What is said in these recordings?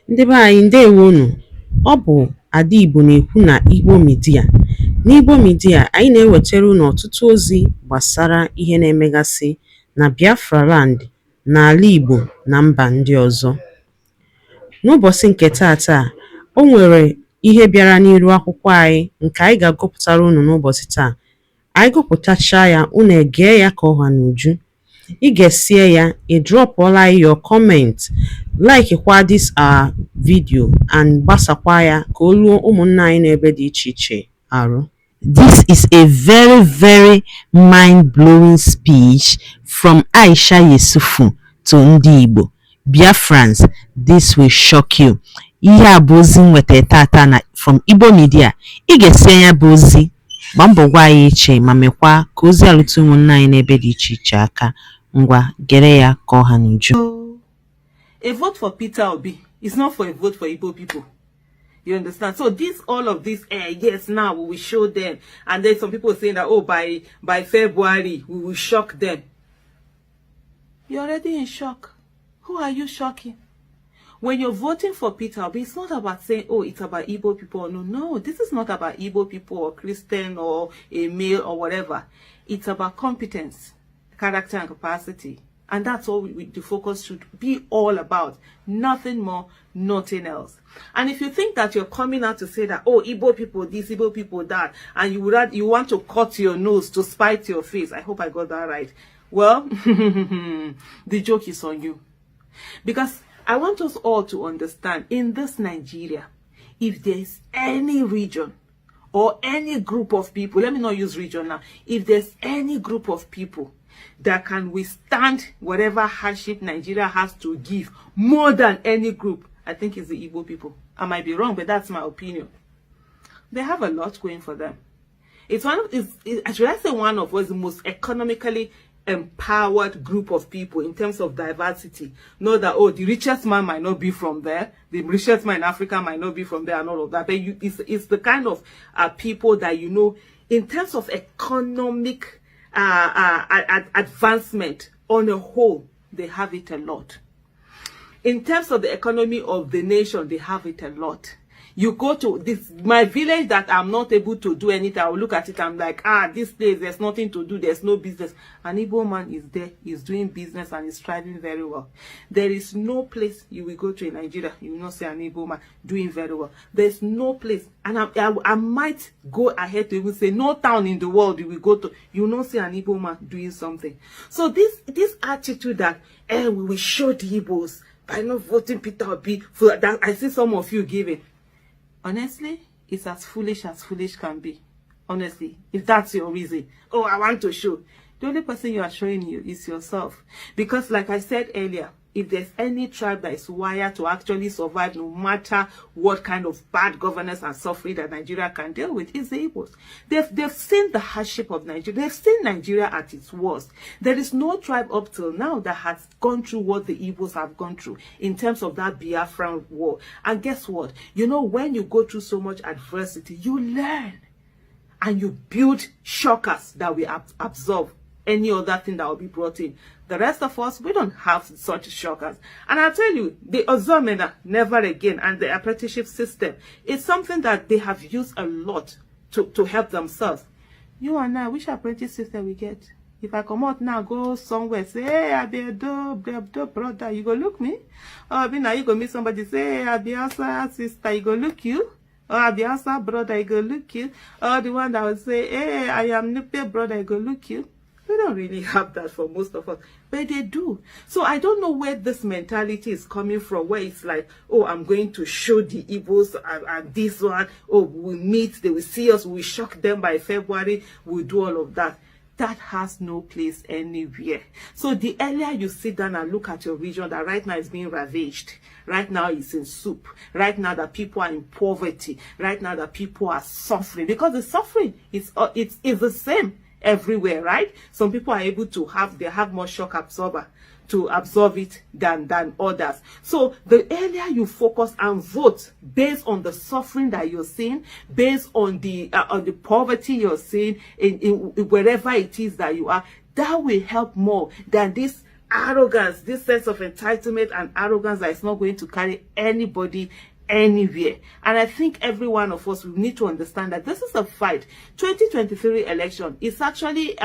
Ndị be anyị ndewonu. Ọ bụ Ada Igbo na-ekwu na Igbo Media. N'Igbo Media, anyị na-ewetara unu ọtụtụ ozi gbasara ihe na-emegasị na Biafra land, n'ala Igbo na mba ndị ọzọ. N'ụbọchị nke taata, o nwere ihe bịara n'iru akwụkwọ anyị nke anyị ga-agụpụtara unu n'ụbọchị taa. Anyị gụpụtachaa ya, unu egee ya ka ọha n'uju. Ị ga-esie ya, ị drọpụọla your comment, like kwa this our video and gbasakwa ya ka o ruo ụmụnna anyị n'ebe dị iche iche arụ. This is a very mind-blowing speech from Aisha Yesufu to Ndigbo Biafrans. This will shock you. Ihe a bụ ozi nweta tata na from Igbo Media. Ị ga-esie ya bụ ozi, gba mbọ gwa ya iche ma mekwa ka ozi alụtụ ụmụnna anyị n'ebe dị iche iche aka. Ngwa gere ya ka ọha n'uju. A vote for Peter Obi is not for a vote for Igbo people. You understand? So all of this, yes, now we will show them. And then some people saying that, oh, by February, we will shock them. You're already in shock. Who are you shocking? When you're voting for Peter Obi, it's not about saying, oh, it's about Igbo people. No, this is not about Igbo people or Christian or a male or whatever. It's about competence, character and capacity. And that's all the focus should be all about. Nothing more, nothing else. And if you think that you're coming out to say that, oh, Igbo people this, Igbo people that, and you want to cut your nose to spite your face, I hope I got that right. Well, the joke is on you. Because I want us all to understand, in this Nigeria, if there's any region or any group of people, let me not use region now, if there's any group of people that can withstand whatever hardship Nigeria has to give more than any group, I think it's the Igbo people. I might be wrong, but that's my opinion. They have a lot going for them. It's should I say one of the most economically empowered group of people in terms of diversity. Know that, oh, the richest man might not be from there, the richest man in Africa might not be from there, and all of that. But it's the kind of people that, you know, in terms of economic advancement on a whole, they have it a lot. In terms of the economy of the nation, they have it a lot. You go to my village that I'm not able to do anything, I will look at it, I'm like, this place, there's nothing to do, there's no business. An Igbo man is there, he's doing business and he's thriving very well. There is no place you will go to in Nigeria, you will not see an Igbo man doing very well. There's no place, and I might go ahead to even say no town in the world you will go to, you will not see an Igbo man doing something. So this attitude that, we will show the Igbos by not voting Peter Obi, for that I see some of you giving. Honestly, it's as foolish can be. Honestly, if that's your reason. Oh, I want to show. The only person you are showing you is yourself. Because like I said earlier, if there's any tribe that is wired to actually survive no matter what kind of bad governance and suffering that Nigeria can deal with, it's the Igbos. They've seen the hardship of Nigeria. They've seen Nigeria at its worst. There is no tribe up till now that has gone through what the Igbos have gone through in terms of that Biafran war. And guess what? You know, when you go through so much adversity, you learn. And you build shockers that will absorb any other thing that will be brought in. The rest of us, we don't have such shockers. And I tell you, the Ozomena, never again, and the apprenticeship system is something that they have used a lot to help themselves. You and I, which apprentice system we get? If I come out now, go somewhere, say, hey, I be a dope brother, you go look me. Or now you go meet somebody, say, hey, I be a sister, you go look you. Or I be a brother, you go look you. Or the one that would say, hey, I am Nupe brother, you go look you. We don't really have that for most of us, but they do. So I don't know where this mentality is coming from, where it's like, oh, I'm going to show the Igbos and this one, oh, we'll meet, they will see us, we'll shock them by February, we'll do all of that. That has no place anywhere. So the earlier you sit down and look at your region that right now is being ravaged, right now it's in soup, right now that people are in poverty, right now that people are suffering, because the suffering is the same everywhere, right? Some people are able to have more shock absorber to absorb it than others. So the earlier you focus and vote based on the suffering that you're seeing, based on the poverty you're seeing in wherever it is that you are, that will help more than this arrogance, this sense of entitlement and arrogance that is not going to carry anybody anywhere. And I think every one of us, we need to understand that this is a fight. 2023 election is actually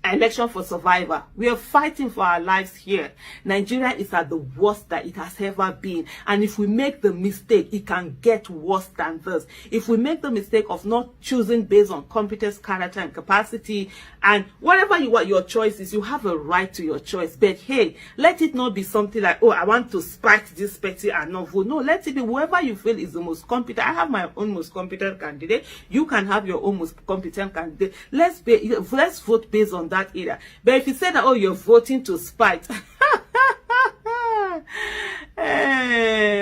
election for survivor. We are fighting for our lives here. Nigeria is at the worst that it has ever been. And if we make the mistake, it can get worse than this. If we make the mistake of not choosing based on competence, character, and capacity, and whatever you want, your choice is, you have a right to your choice. But hey, let it not be something like, oh, I want to spite this party and not vote. No, let it be whoever you feel is the most competent. I have my own most competent candidate. You can have your own most competent candidate. Let's vote based on that either. But if you say that, oh, you're voting to spite, hey,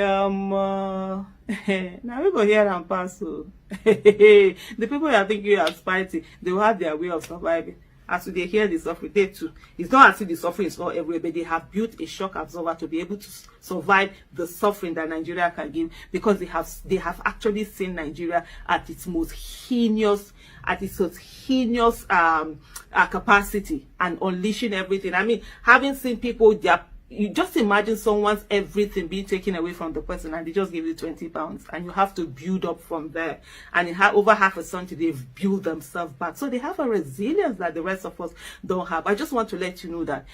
now we go here and pass. So the people that think you are spiting, they will have their way of surviving. As they hear the suffering, they too. It's not as if the suffering is not everywhere, but they have built a shock absorber to be able to survive the suffering that Nigeria can give, because they have actually seen Nigeria at its most heinous, capacity, and unleashing everything. I mean, having seen people, you just imagine someone's everything being taken away from the person, and they just give you 20 pounds, and you have to build up from there. And over half a century, they've built themselves back. So they have a resilience that the rest of us don't have. I just want to let you know that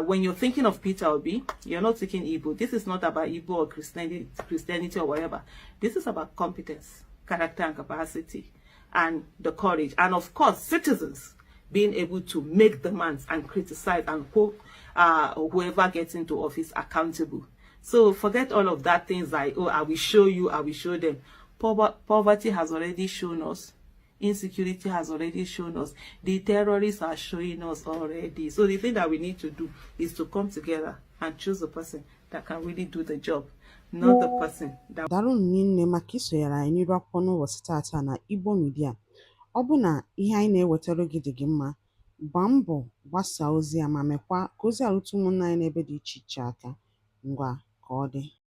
when you're thinking of Peter Obi, you're not thinking Igbo. This is not about Igbo or Christianity or whatever. This is about competence, character, and capacity, and the courage. And of course, citizens being able to make demands and criticize and hold whoever gets into office accountable. So forget all of that things like, oh, I will show you, I will show them. Poverty has already shown us. Insecurity has already shown us. The terrorists are showing us already. So the thing that we need to do is to come together and choose a person that can really do the job, not the person that... Daalụ nne maka isonyere anyị n'iru akwụkwọ n'ụbọchị tata na Igbo Media. Ọ bụ na ihe anyị na-ewetara gị dị gị mma, gbaa mbọ gbasaa ozi a ma mekwa ka ozi a rute ụmụnna anyị n'ebe dị iche iche aka. Ngwa ka ọ dị.